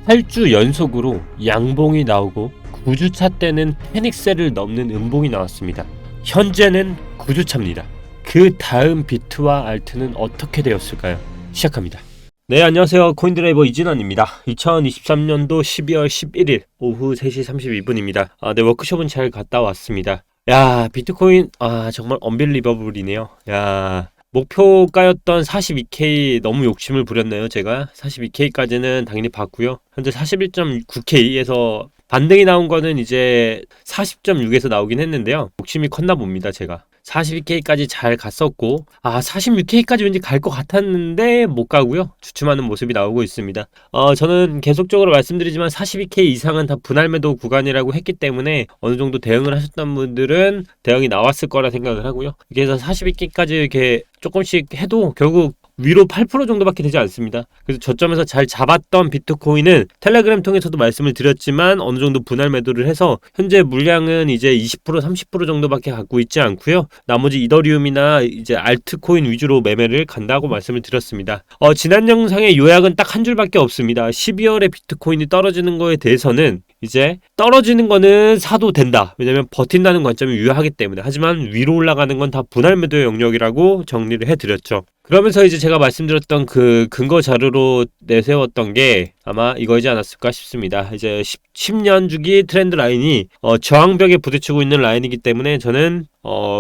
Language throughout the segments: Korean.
8주 연속으로 양봉이 나오고 9주차 때는 페닉스를 넘는 음봉이 나왔습니다. 현재는 9주차입니다. 그 다음 비트와 알트는 어떻게 되었을까요? 시작합니다. 네, 안녕하세요. 코인드라이버 이진원입니다. 2023년도 12월 11일 오후 3시 32분입니다. 네, 워크숍은 잘 갔다 왔습니다. 야, 비트코인 정말 언빌리버블이네요. 야, 목표가였던 42K 너무 욕심을 부렸네요. 제가 42K까지는 당연히 봤고요. 현재 41.9K에서 반등이 나온 거는 이제 40.6에서 나오긴 했는데요. 욕심이 컸나 봅니다. 제가 42K까지 잘 갔었고 46K까지 왠지 갈 것 같았는데 못 가고요. 주춤하는 모습이 나오고 있습니다. 저는 계속적으로 말씀드리지만 42K 이상은 다 분할 매도 구간이라고 했기 때문에 어느 정도 대응을 하셨던 분들은 대응이 나왔을 거라 생각을 하고요. 그래서 42K까지 이렇게 조금씩 해도 결국 위로 8% 정도밖에 되지 않습니다. 그래서 저점에서 잘 잡았던 비트코인은 텔레그램 통해서도 말씀을 드렸지만 어느 정도 분할 매도를 해서 현재 물량은 이제 20% 30% 정도밖에 갖고 있지 않고요. 나머지 이더리움이나 이제 알트코인 위주로 매매를 간다고 말씀을 드렸습니다. 지난 영상의 요약은 딱 한 줄밖에 없습니다. 12월에 비트코인이 떨어지는 거에 대해서는 이제 떨어지는 거는 사도 된다. 왜냐면 버틴다는 관점이 유효하기 때문에. 하지만 위로 올라가는 건 다 분할 매도의 영역이라고 정리를 해드렸죠. 그러면서 이제 제가 말씀드렸던 그 근거 자료로 내세웠던 게 아마 이거이지 않았을까 싶습니다. 이제 10년 주기 트렌드 라인이 저항벽에 부딪히고 있는 라인이기 때문에 저는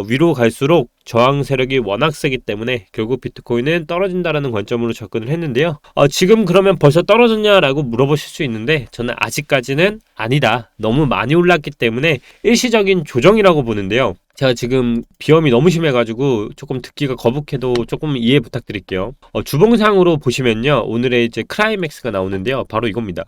위로 갈수록 저항 세력이 워낙 세기 때문에 결국 비트코인은 떨어진다라는 관점으로 접근을 했는데요. 지금 그러면 벌써 떨어졌냐라고 물어보실 수 있는데 저는 아직까지는 아니다. 너무 많이 올랐기 때문에 일시적인 조정이라고 보는데요. 제가 지금 비염이 너무 심해가지고 조금 듣기가 거북해도 조금 이해 부탁드릴게요. 주봉상으로 보시면요. 오늘의 이제 클라이맥스가 나오는데요. 바로 이겁니다.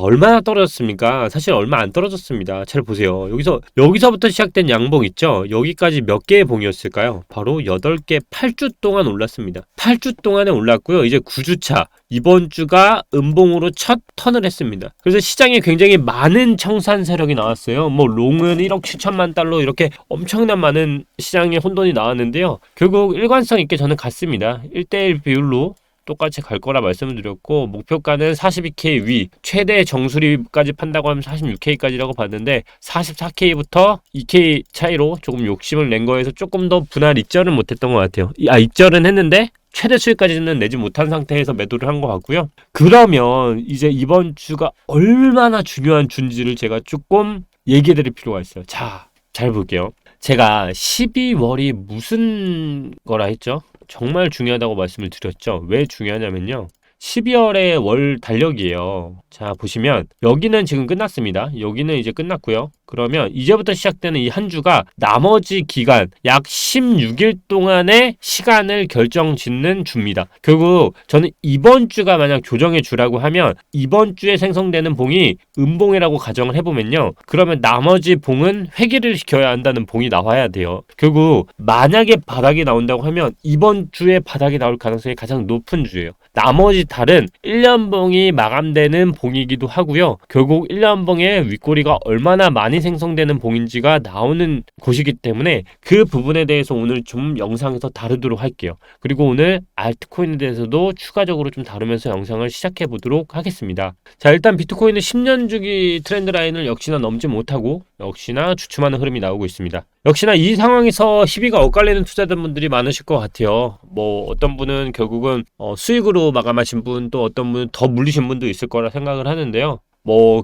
얼마나 떨어졌습니까? 사실 얼마 안 떨어졌습니다. 잘 보세요. 여기서부터 시작된 양봉 있죠? 여기까지 몇 개의 봉이었을까요? 바로 8개, 8주 동안 올랐습니다. 8주 동안에 올랐고요. 이제 9주차. 이번 주가 음봉으로 첫 턴을 했습니다. 그래서 시장에 굉장히 많은 청산 세력이 나왔어요. 롱은 1억 7천만 달러 이렇게 엄청난 많은 시장에 혼돈이 나왔는데요. 결국 일관성 있게 저는 갔습니다. 1대1 비율로 똑같이 갈 거라 말씀을 드렸고 목표가는 42K 위 최대 정수리까지 판다고 하면 46K까지라고 봤는데 44K부터 2K 차이로 조금 욕심을 낸 거에서 조금 더 분할 입절은 못했던 것 같아요. 입절은 했는데 최대 수익까지는 내지 못한 상태에서 매도를 한 것 같고요. 그러면 이제 이번 주가 얼마나 중요한 주인지를 제가 조금 얘기해 드릴 필요가 있어요. 자, 잘 볼게요. 제가 12월이 무슨 거라 했죠? 정말 중요하다고 말씀을 드렸죠. 왜 중요하냐면요. 12월의 월 달력이에요. 자, 보시면 여기는 지금 끝났습니다. 여기는 이제 끝났고요. 그러면 이제부터 시작되는 이 한 주가 나머지 기간 약 16일 동안의 시간을 결정짓는 주입니다. 결국 저는 이번 주가 만약 조정의 주라고 하면 이번 주에 생성되는 봉이 음봉이라고 가정을 해보면요. 그러면 나머지 봉은 회귀를 시켜야 한다는 봉이 나와야 돼요. 결국 만약에 바닥이 나온다고 하면 이번 주에 바닥이 나올 가능성이 가장 높은 주예요. 나머지 달은 1년봉이 마감되는 봉이기도 하고요. 결국 1년봉의 윗꼬리가 얼마나 많이 생성되는 봉인지가 나오는 곳이기 때문에 그 부분에 대해서 오늘 좀 영상에서 다루도록 할게요. 그리고 오늘 알트코인에 대해서도 추가적으로 좀 다루면서 영상을 시작해 보도록 하겠습니다. 자, 일단 비트코인은 10년 주기 트렌드 라인을 역시나 넘지 못하고 역시나 주춤하는 흐름이 나오고 있습니다. 역시나 이 상황에서 시비가 엇갈리는 투자자분들이 많으실 것 같아요. 어떤 분은 결국은 수익으로 마감하신 분, 또 어떤 분은 더 물리신 분도 있을 거라 생각을 하는데요.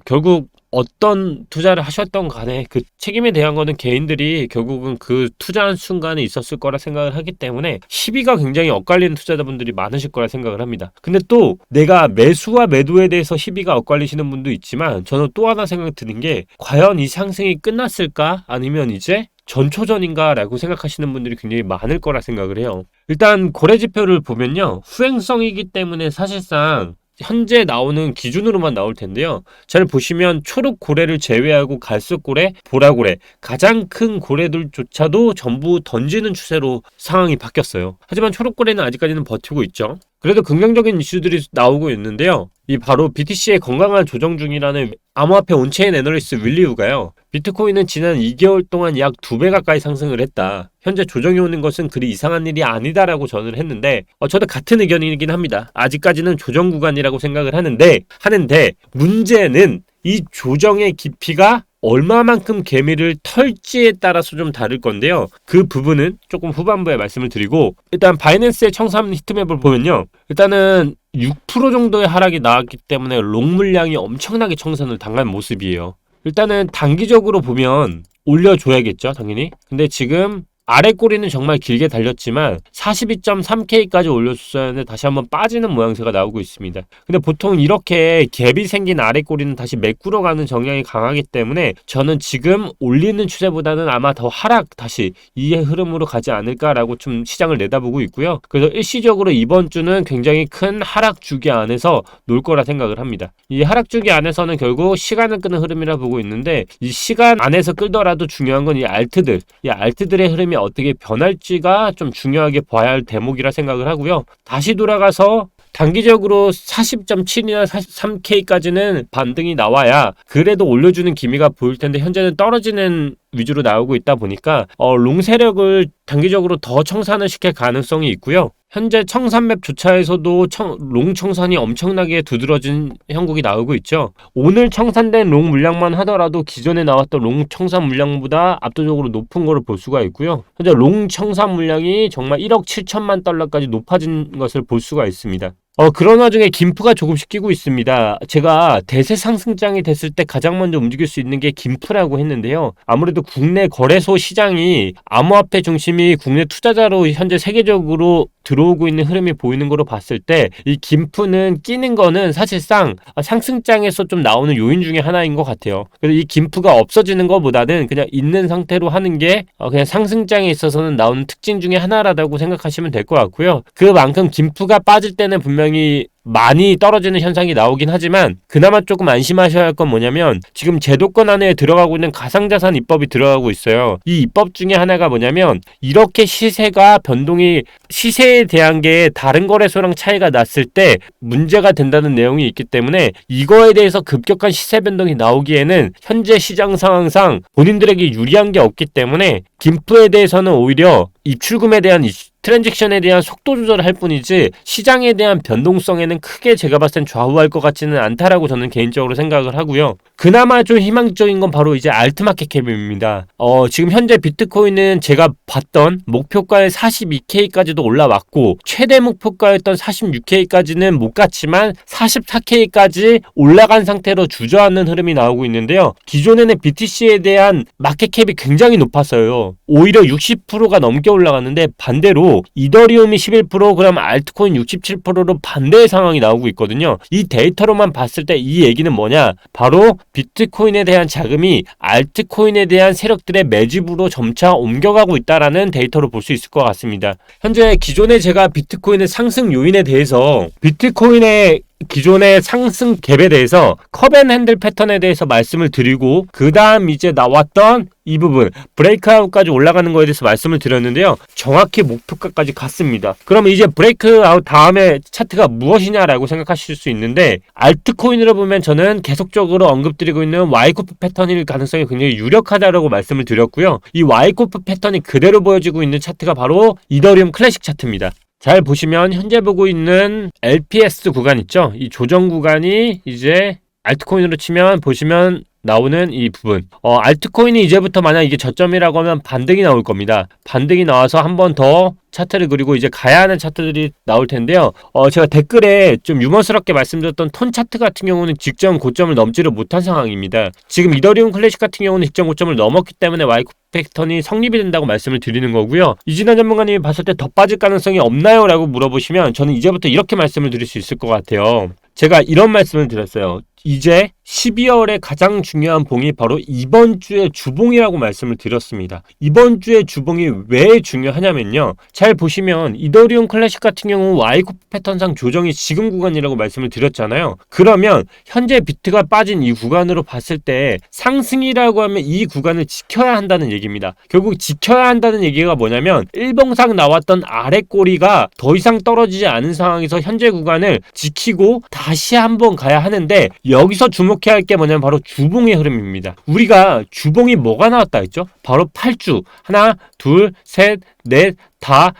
결국 어떤 투자를 하셨던 간에 그 책임에 대한 거는 개인들이 결국은 그 투자한 순간에 있었을 거라 생각을 하기 때문에 시비가 굉장히 엇갈리는 투자자분들이 많으실 거라 생각을 합니다. 근데 또 내가 매수와 매도에 대해서 시비가 엇갈리시는 분도 있지만 저는 또 하나 생각 드는 게 과연 이 상승이 끝났을까? 아니면 이제 전초전인가 라고 생각하시는 분들이 굉장히 많을 거라 생각을 해요. 일단 고래지표를 보면요. 후행성이기 때문에 사실상 현재 나오는 기준으로만 나올 텐데요. 잘 보시면 초록 고래를 제외하고 갈색 고래, 보라 고래 가장 큰 고래들조차도 전부 던지는 추세로 상황이 바뀌었어요. 하지만 초록 고래는 아직까지는 버티고 있죠. 그래도 긍정적인 이슈들이 나오고 있는데요. 이 바로 BTC의 건강한 조정 중이라는 암호화폐 온체인 애널리스트 윌리우가요. 비트코인은 지난 2개월 동안 약 2배 가까이 상승을 했다. 현재 조정이 오는 것은 그리 이상한 일이 아니다라고 전을 했는데 저도 같은 의견이긴 합니다. 아직까지는 조정 구간이라고 생각을 하는데 문제는 이 조정의 깊이가 얼마만큼 개미를 털지에 따라서 좀 다를 건데요. 그 부분은 조금 후반부에 말씀을 드리고, 일단 바이낸스의 청산 히트맵을 보면요. 일단은 6% 정도의 하락이 나왔기 때문에 롱 물량이 엄청나게 청산을 당한 모습이에요. 일단은 단기적으로 보면 올려줘야겠죠, 당연히. 근데 지금 아래 꼬리는 정말 길게 달렸지만 42.3K까지 올려줬어야 하는데 다시 한번 빠지는 모양새가 나오고 있습니다. 근데 보통 이렇게 갭이 생긴 아래 꼬리는 다시 메꾸러가는 정향이 강하기 때문에 저는 지금 올리는 추세보다는 아마 더 하락 다시 이 흐름으로 가지 않을까라고 좀 시장을 내다보고 있고요. 그래서 일시적으로 이번 주는 굉장히 큰 하락 주기 안에서 놀 거라 생각을 합니다. 이 하락 주기 안에서는 결국 시간을 끄는 흐름이라 보고 있는데, 이 시간 안에서 끌더라도 중요한 건 이 알트들의 흐름이 어떻게 변할지가 좀 중요하게 봐야 할 대목이라 생각을 하고요. 다시 돌아가서 단기적으로 40.7이나 43K까지는 반등이 나와야 그래도 올려주는 기미가 보일 텐데, 현재는 떨어지는 위주로 나오고 있다 보니까 롱 세력을 단기적으로 더 청산을 시킬 가능성이 있고요. 현재 청산맵 조차에서도 롱 청산이 엄청나게 두드러진 형국이 나오고 있죠. 오늘 청산된 롱 물량만 하더라도 기존에 나왔던 롱 청산 물량보다 압도적으로 높은 것을 볼 수가 있고요. 현재 롱 청산 물량이 정말 1억 7천만 달러까지 높아진 것을 볼 수가 있습니다. 그런 와중에 김프가 조금씩 끼고 있습니다. 제가 대세 상승장이 됐을 때 가장 먼저 움직일 수 있는 게 김프라고 했는데요. 아무래도 국내 거래소 시장이 암호화폐 중심이 국내 투자자로 현재 세계적으로 들어오고 있는 흐름이 보이는 거로 봤을 때 이 김프는 끼는 거는 사실상 상승장에서 좀 나오는 요인 중에 하나인 것 같아요. 그래서 이 김프가 없어지는 것보다는 그냥 있는 상태로 하는 게 그냥 상승장에 있어서는 나오는 특징 중에 하나라고 생각하시면 될 것 같고요. 그만큼 김프가 빠질 때는 분명히 많이 떨어지는 현상이 나오긴 하지만, 그나마 조금 안심하셔야 할 건 뭐냐면 지금 제도권 안에 들어가고 있는 가상자산 입법이 들어가고 있어요. 이 입법 중에 하나가 뭐냐면, 이렇게 시세가 변동이 시세에 대한 게 다른 거래소랑 차이가 났을 때 문제가 된다는 내용이 있기 때문에, 이거에 대해서 급격한 시세 변동이 나오기에는 현재 시장 상황상 본인들에게 유리한 게 없기 때문에 김프에 대해서는 오히려 입출금에 대한 트랜잭션에 대한 속도 조절을 할 뿐이지 시장에 대한 변동성에는 크게 제가 봤을 땐 좌우할 것 같지는 않다라고 저는 개인적으로 생각을 하고요. 그나마 좀 희망적인 건 바로 이제 알트마켓 캡입니다. 지금 현재 비트코인은 제가 봤던 목표가의 42K까지도 올라왔고, 최대 목표가였던 46K까지는 못 갔지만 44K까지 올라간 상태로 주저앉는 흐름이 나오고 있는데요. 기존에는 BTC에 대한 마켓캡이 굉장히 높았어요. 오히려 60%가 넘게 올라갔는데, 반대로 이더리움이 11%, 그럼 알트코인 67%로 반대의 상황이 나오고 있거든요. 이 데이터로만 봤을 때 이 얘기는 뭐냐? 바로 비트코인에 대한 자금이 알트코인에 대한 세력들의 매집으로 점차 옮겨가고 있다라는 데이터로 볼 수 있을 것 같습니다. 현재 기존에 제가 비트코인의 상승 요인에 대해서, 비트코인의 기존의 상승 갭에 대해서 컵앤핸들 패턴에 대해서 말씀을 드리고, 그 다음 이제 나왔던 이 부분 브레이크아웃까지 올라가는 거에 대해서 말씀을 드렸는데요. 정확히 목표가까지 갔습니다. 그럼 이제 브레이크아웃 다음에 차트가 무엇이냐라고 생각하실 수 있는데, 알트코인으로 보면 저는 계속적으로 언급드리고 있는 와이코프 패턴일 가능성이 굉장히 유력하다라고 말씀을 드렸고요. 이 와이코프 패턴이 그대로 보여지고 있는 차트가 바로 이더리움 클래식 차트입니다. 잘 보시면 현재 보고 있는 LPS 구간 있죠? 이 조정 구간이 이제 알트코인으로 치면 보시면 나오는 이 부분. 알트코인이 이제부터 만약 이게 저점이라고 하면 반등이 나올 겁니다. 반등이 나와서 한 번 더 차트를 그리고 이제 가야 하는 차트들이 나올 텐데요. 제가 댓글에 좀 유머스럽게 말씀드렸던 톤 차트 같은 경우는 직전 고점을 넘지를 못한 상황입니다. 지금 이더리움 클래식 같은 경우는 직전 고점을 넘었기 때문에 와이코프 패턴이 성립이 된다고 말씀을 드리는 거고요. 이진환 전문가님이 봤을 때 더 빠질 가능성이 없나요? 라고 물어보시면 저는 이제부터 이렇게 말씀을 드릴 수 있을 것 같아요. 제가 이런 말씀을 드렸어요. 이제 12월에 가장 중요한 봉이 바로 이번 주의 주봉이라고 말씀을 드렸습니다. 이번 주의 주봉이 왜 중요하냐면요. 잘 보시면 이더리움 클래식 같은 경우 와이코프 패턴상 조정이 지금 구간이라고 말씀을 드렸잖아요. 그러면 현재 비트가 빠진 이 구간으로 봤을 때 상승이라고 하면 이 구간을 지켜야 한다는 얘기입니다. 결국 지켜야 한다는 얘기가 뭐냐면 일봉상 나왔던 아래 꼬리가 더 이상 떨어지지 않은 상황에서 현재 구간을 지키고 다시 한번 가야 하는데 여기서 주목해야 할 게 뭐냐면 바로 주봉의 흐름입니다. 우리가 주봉이 뭐가 나왔다 했죠? 바로 8주. 하나, 둘, 셋, 넷, 다,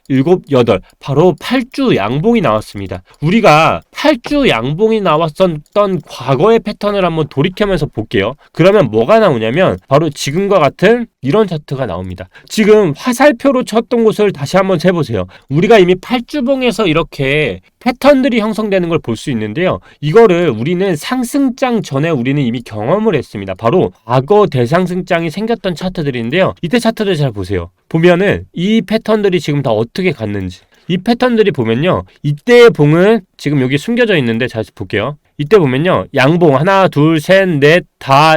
일곱, 여덟. 바로 8주 양봉이 나왔습니다. 우리가 8주 양봉이 나왔던 과거의 패턴을 한번 돌이켜면서 볼게요. 그러면 뭐가 나오냐면 바로 지금과 같은 이런 차트가 나옵니다. 지금 화살표로 쳤던 곳을 다시 한번 세보세요. 우리가 이미 8주봉에서 이렇게 패턴들이 형성되는 걸 볼 수 있는데요. 이거를 우리는 상승장 전에 우리는 이미 경험을 했습니다. 바로 과거 대상승장이 생겼던 차트들인데요. 이때 차트를 잘 보세요. 보면은 이 패턴들이 지금 다 어떻게 갔는지. 이 패턴들이 보면요. 이때의 봉은 지금 여기 숨겨져 있는데 잘 볼게요. 이때 보면요. 양봉 하나, 둘, 셋, 넷, 다,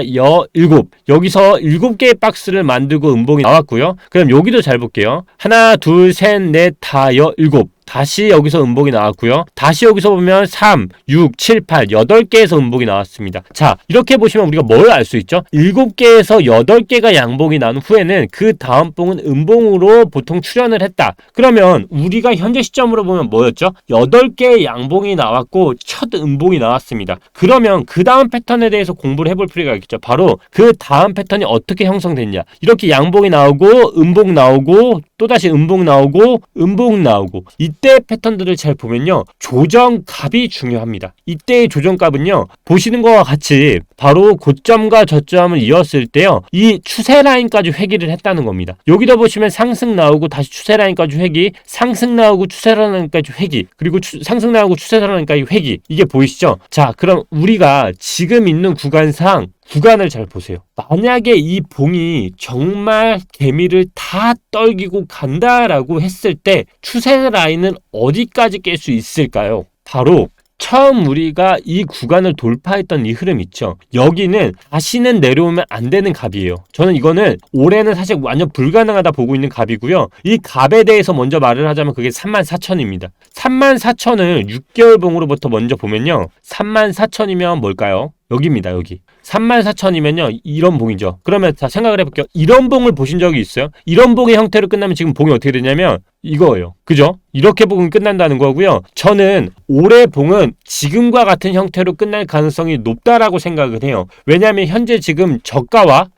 일곱. 여기서 7개의 박스를 만들고 음봉이 나왔고요. 그럼 여기도 잘 볼게요. 하나, 둘, 셋, 넷, 다, 일곱. 다시 여기서 음봉이 나왔고요. 다시 여기서 보면 3, 6, 7, 8, 8개에서 음봉이 나왔습니다. 자, 이렇게 보시면 우리가 뭘 알 수 있죠? 7개에서 8개가 양봉이 난 후에는 그 다음 봉은 음봉으로 보통 출현을 했다. 그러면 우리가 현재 시점으로 보면 뭐였죠? 8개의 양봉이 나왔고 첫 음봉이 나왔습니다. 그러면 그 다음 패턴에 대해서 공부를 해볼 필요가 있겠죠. 바로 그 다음 패턴이 어떻게 형성됐냐. 이렇게 양봉이 나오고 음봉 나오고 또다시 음봉 나오고 음봉 나오고 이때 패턴들을 잘 보면요. 조정값이 중요합니다. 이때의 조정값은요. 보시는 것과 같이 바로 고점과 저점을 이었을 때요. 이 추세 라인까지 회귀를 했다는 겁니다. 여기다 보시면 상승 나오고 다시 추세 라인까지 회귀, 상승 나오고 추세 라인까지 회귀, 그리고 상승 나오고 추세 라인까지 회귀. 이게 보이시죠? 자, 그럼 우리가 지금 있는 구간상 구간을 잘 보세요. 만약에 이 봉이 정말 개미를 다 떨기고 간다라고 했을 때 추세 라인은 어디까지 깰 수 있을까요? 바로 처음 우리가 이 구간을 돌파했던 이 흐름 있죠. 여기는 다시는 내려오면 안 되는 값이에요. 저는 이거는 올해는 사실 완전 불가능하다 보고 있는 값이고요. 이 값에 대해서 먼저 말을 하자면 그게 34,000입니다. 34,000을 6개월 봉으로부터 먼저 보면요. 34,000이면 뭘까요? 여기입니다. 여기. 34,000이면요. 이런 봉이죠. 그러면 자 생각을 해볼게요. 이런 봉을 보신 적이 있어요? 이런 봉의 형태로 끝나면 지금 봉이 어떻게 되냐면 이거예요. 그죠? 이렇게 봉이 끝난다는 거고요. 저는 올해 봉은 지금과 같은 형태로 끝날 가능성이 높다라고 생각을 해요. 왜냐하면 현재 지금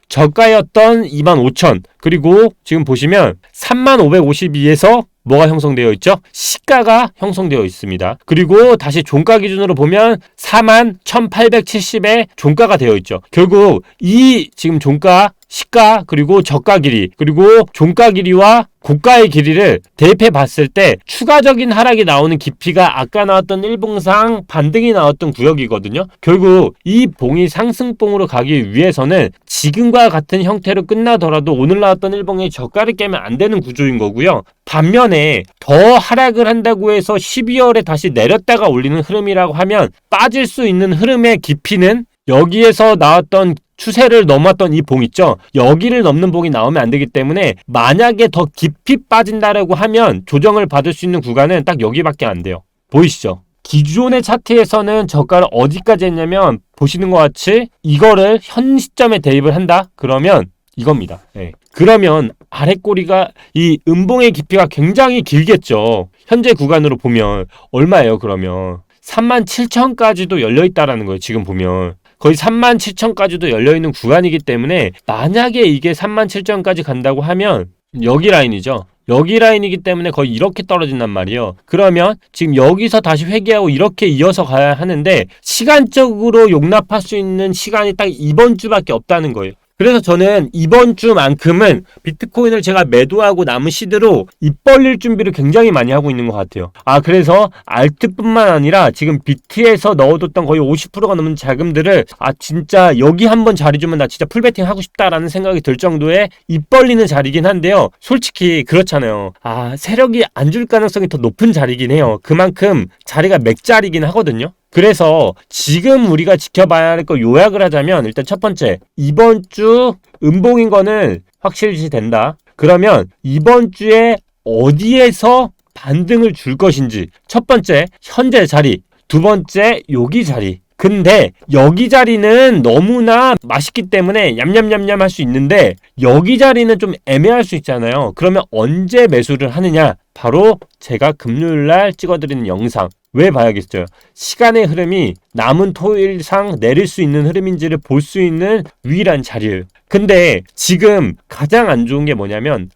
저가였던 25,000 그리고 지금 보시면 3552에서 뭐가 형성되어 있죠? 시가가 형성되어 있습니다. 그리고 다시 종가 기준으로 보면 41,870의 종가가 되어 있죠. 결국 이 지금 종가, 시가, 그리고 저가 길이, 그리고 종가 길이와 고가의 길이를 대입해 봤을 때 추가적인 하락이 나오는 깊이가 아까 나왔던 일봉상 반등이 나왔던 구역이거든요. 결국 이 봉이 상승봉으로 가기 위해서는 지금과 같은 형태로 끝나더라도 오늘 나왔던 일봉의 저가를 깨면 안 되는 구조인 거고요. 반면에 더 하락을 한다고 해서 12월에 다시 내렸다가 올리는 흐름이라고 하면 빠질 수 있는 흐름의 깊이는 여기에서 나왔던 추세를 넘었던 이 봉 있죠. 여기를 넘는 봉이 나오면 안 되기 때문에 만약에 더 깊이 빠진다라고 하면 조정을 받을 수 있는 구간은 딱 여기밖에 안 돼요. 보이시죠? 기존의 차트에서는 저가를 어디까지 했냐면 보시는 것 같이 이거를 현 시점에 대입을 한다? 그러면 이겁니다. 네. 그러면 아래 꼬리가 이 음봉의 깊이가 굉장히 길겠죠. 현재 구간으로 보면 얼마예요? 그러면 37,000까지도 열려있다라는 거예요. 지금 보면 거의 37,000까지도 열려있는 구간이기 때문에 만약에 이게 37,000까지 간다고 하면 여기 라인이죠. 여기 라인이기 때문에 거의 이렇게 떨어진단 말이에요. 그러면 지금 여기서 다시 회귀하고 이렇게 이어서 가야 하는데 시간적으로 용납할 수 있는 시간이 딱 이번 주밖에 없다는 거예요. 그래서 저는 이번 주만큼은 비트코인을 제가 매도하고 남은 시드로 입 벌릴 준비를 굉장히 많이 하고 있는 것 같아요. 그래서 알트뿐만 아니라 지금 비트에서 넣어뒀던 거의 50%가 넘는 자금들을 진짜 여기 한번 자리 주면 나 진짜 풀베팅 하고 싶다라는 생각이 들 정도의 입 벌리는 자리긴 한데요. 솔직히 그렇잖아요. 세력이 안 줄 가능성이 더 높은 자리긴 해요. 그만큼 자리가 맥자리긴 하거든요. 그래서 지금 우리가 지켜봐야 할 거 요약을 하자면 일단 첫 번째, 이번 주 음봉인 거는 확실시 된다. 그러면 이번 주에 어디에서 반등을 줄 것인지, 첫 번째 현재 자리, 두 번째 여기 자리. 근데 여기 자리는 너무나 맛있기 때문에 얌얌얌얌 할 수 있는데 여기 자리는 좀 애매할 수 있잖아요. 그러면 언제 매수를 하느냐? 바로 제가 금요일날 찍어드리는 영상. 왜 봐야겠어요? 시간의 흐름이 남은 토요일상 내릴 수 있는 흐름인지를 볼 수 있는 유일한 자리예요. 근데 지금 가장 안 좋은 게 뭐냐면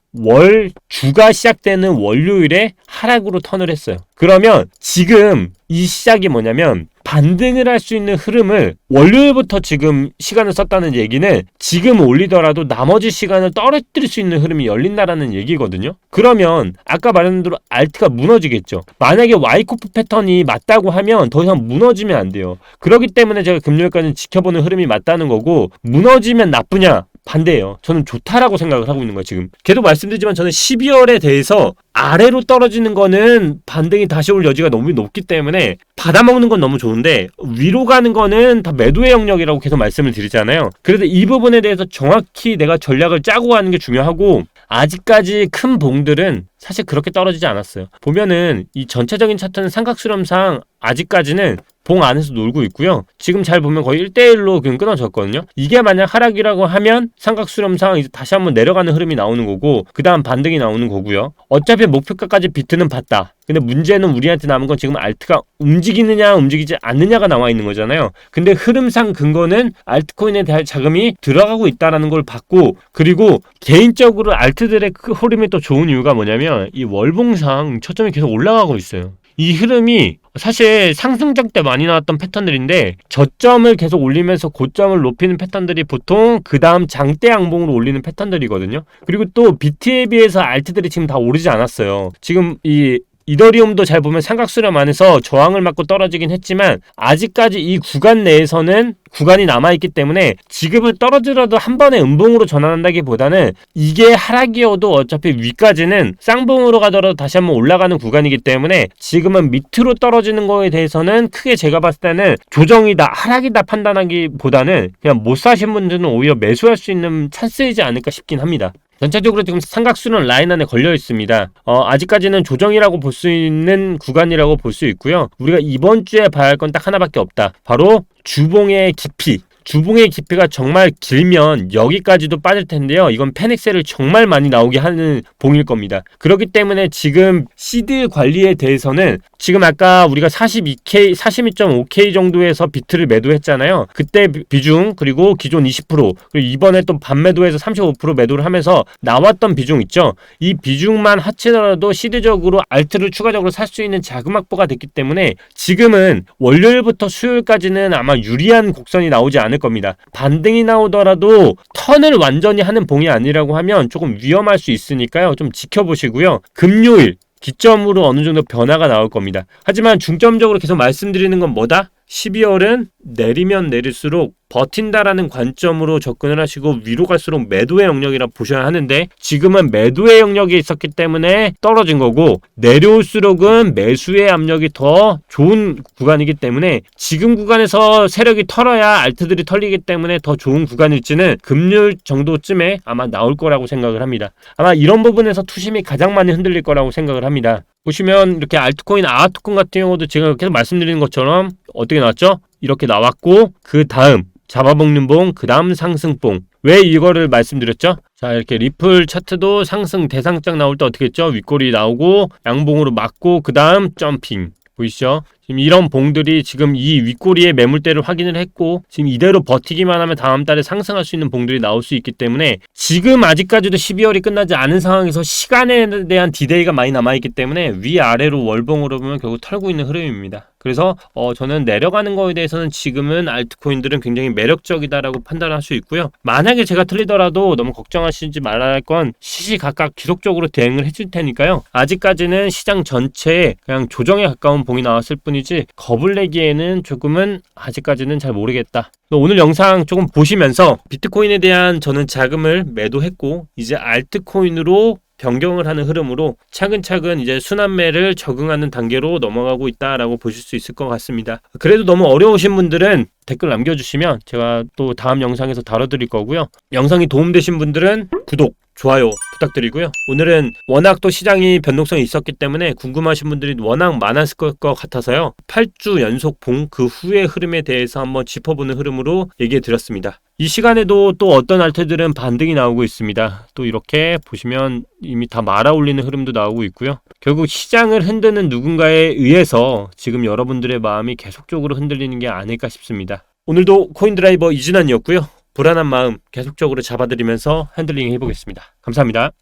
주가 시작되는 월요일에 하락으로 턴을 했어요. 그러면 지금 이 시작이 뭐냐면 반등을 할 수 있는 흐름을 월요일부터 지금 시간을 썼다는 얘기는 지금 올리더라도 나머지 시간을 떨어뜨릴 수 있는 흐름이 열린다라는 얘기거든요. 그러면 아까 말한 대로 알트가 무너지겠죠. 만약에 와이코프 패턴이 맞다고 하면 더 이상 무너지면 안 돼요. 그렇기 때문에 제가 금요일까지는 지켜보는 흐름이 맞다는 거고, 무너지면 나쁘냐? 반대예요. 저는 좋다라고 생각을 하고 있는 거예요. 지금 계속 말씀드리지만 저는 12월에 대해서 아래로 떨어지는 거는 반등이 다시 올 여지가 너무 높기 때문에 받아먹는 건 너무 좋은데 위로 가는 거는 다 매도의 영역이라고 계속 말씀을 드리잖아요. 그래서 이 부분에 대해서 정확히 내가 전략을 짜고 가는 게 중요하고, 아직까지 큰 봉들은 사실 그렇게 떨어지지 않았어요. 보면은 이 전체적인 차트는 삼각수렴상 아직까지는 봉 안에서 놀고 있고요. 지금 잘 보면 거의 1대1로 그냥 끊어졌거든요. 이게 만약 하락이라고 하면 삼각수렴상 이제 다시 한번 내려가는 흐름이 나오는 거고, 그 다음 반등이 나오는 거고요. 어차피 목표가까지 비트는 봤다. 근데 문제는 우리한테 남은 건 지금 알트가 움직이느냐 움직이지 않느냐가 나와 있는 거잖아요. 근데 흐름상 근거는 알트코인에 대한 자금이 들어가고 있다는 걸 봤고, 그리고 개인적으로 알트들의 흐름이 또 좋은 이유가 뭐냐면 이 월봉상 초점이 계속 올라가고 있어요. 이 흐름이 사실 상승장 때 많이 나왔던 패턴들인데 저점을 계속 올리면서 고점을 높이는 패턴들이 보통 그 다음 장대 양봉으로 올리는 패턴들이거든요. 그리고 또 BT에 비해서 알트들이 지금 다 오르지 않았어요. 지금 이 이더리움도 잘 보면 삼각수렴 안에서 저항을 맞고 떨어지긴 했지만 아직까지 이 구간 내에서는 구간이 남아있기 때문에 지금은 떨어지더라도 한 번에 음봉으로 전환한다기보다는 이게 하락이어도 어차피 위까지는 쌍봉으로 가더라도 다시 한번 올라가는 구간이기 때문에 지금은 밑으로 떨어지는 거에 대해서는 크게 제가 봤을 때는 조정이다 하락이다 판단하기보다는 그냥 못 사신 분들은 오히려 매수할 수 있는 찬스이지 않을까 싶긴 합니다. 전체적으로 지금 삼각수렴 라인 안에 걸려 있습니다. 아직까지는 조정이라고 볼 수 있는 구간이라고 볼 수 있고요. 우리가 이번 주에 봐야 할 건 딱 하나밖에 없다. 바로 주봉의 깊이. 주봉의 깊이가 정말 길면 여기까지도 빠질 텐데요. 이건 패닉셀을 정말 많이 나오게 하는 봉일 겁니다. 그렇기 때문에 지금 시드 관리에 대해서는 지금 아까 우리가 42.5K 정도에서 비트를 매도했잖아요. 그때 비중 그리고 기존 20% 그리고 이번에 또 반매도해서 35% 매도를 하면서 나왔던 비중 있죠. 이 비중만 합치더라도 시드적으로 알트를 추가적으로 살 수 있는 자금 확보가 됐기 때문에 지금은 월요일부터 수요일까지는 아마 유리한 곡선이 나오지 않을 겁니다. 반등이 나오더라도 턴을 완전히 하는 봉이 아니라고 하면 조금 위험할 수 있으니까요. 좀 지켜보시고요. 금요일 기점으로 어느 정도 변화가 나올 겁니다. 하지만 중점적으로 계속 말씀드리는 건 뭐다? 12월은 내리면 내릴수록 버틴다라는 관점으로 접근을 하시고 위로 갈수록 매도의 영역이라 보셔야 하는데 지금은 매도의 영역이 있었기 때문에 떨어진 거고 내려올수록은 매수의 압력이 더 좋은 구간이기 때문에 지금 구간에서 세력이 털어야 알트들이 털리기 때문에 더 좋은 구간일지는 금요일 정도쯤에 아마 나올 거라고 생각을 합니다. 아마 이런 부분에서 투심이 가장 많이 흔들릴 거라고 생각을 합니다. 보시면 이렇게 알트코인 아토콘 같은 경우도 제가 계속 말씀드리는 것처럼 어떻게 나왔죠? 이렇게 나왔고 그 다음 잡아먹는 봉, 그 다음 상승봉. 왜 이거를 말씀드렸죠? 자, 이렇게 리플 차트도 상승 대상장 나올 때 어떻게 했죠? 윗꼬리 나오고 양봉으로 맞고 그 다음 점핑. 보이시죠? 지금 이런 봉들이 지금 이 윗꼬리의 매물대를 확인을 했고 지금 이대로 버티기만 하면 다음 달에 상승할 수 있는 봉들이 나올 수 있기 때문에 지금 아직까지도 12월이 끝나지 않은 상황에서 시간에 대한 디데이가 많이 남아있기 때문에 위아래로 월봉으로 보면 결국 털고 있는 흐름입니다. 그래서 저는 내려가는 거에 대해서는 지금은 알트코인들은 굉장히 매력적이다라고 판단할 수 있고요. 만약에 제가 틀리더라도 너무 걱정하시지 말아야 할 건 시시각각 지속적으로 대응을 해줄 테니까요. 아직까지는 시장 전체에 그냥 조정에 가까운 봉이 나왔을 뿐이지 겁을 내기에는 조금은 아직까지는 잘 모르겠다. 오늘 영상 조금 보시면서 비트코인에 대한 저는 자금을 매도했고 이제 알트코인으로 변경을 하는 흐름으로 차근차근 이제 순환매를 적응하는 단계로 넘어가고 있다라고 보실 수 있을 것 같습니다. 그래도 너무 어려우신 분들은 댓글 남겨주시면 제가 또 다음 영상에서 다뤄드릴 거고요. 영상이 도움되신 분들은 구독, 좋아요 부탁드리고요. 오늘은 워낙 또 시장이 변동성이 있었기 때문에 궁금하신 분들이 워낙 많았을 것 같아서요. 8주 연속 봉 그 후의 흐름에 대해서 한번 짚어보는 흐름으로 얘기해 드렸습니다. 이 시간에도 또 어떤 알트들은 반등이 나오고 있습니다. 또 이렇게 보시면 이미 다 말아 올리는 흐름도 나오고 있고요. 결국 시장을 흔드는 누군가에 의해서 지금 여러분들의 마음이 계속적으로 흔들리는 게 아닐까 싶습니다. 오늘도 코인드라이버 이진환이었고요. 불안한 마음 계속적으로 잡아드리면서 핸들링 해보겠습니다. 감사합니다.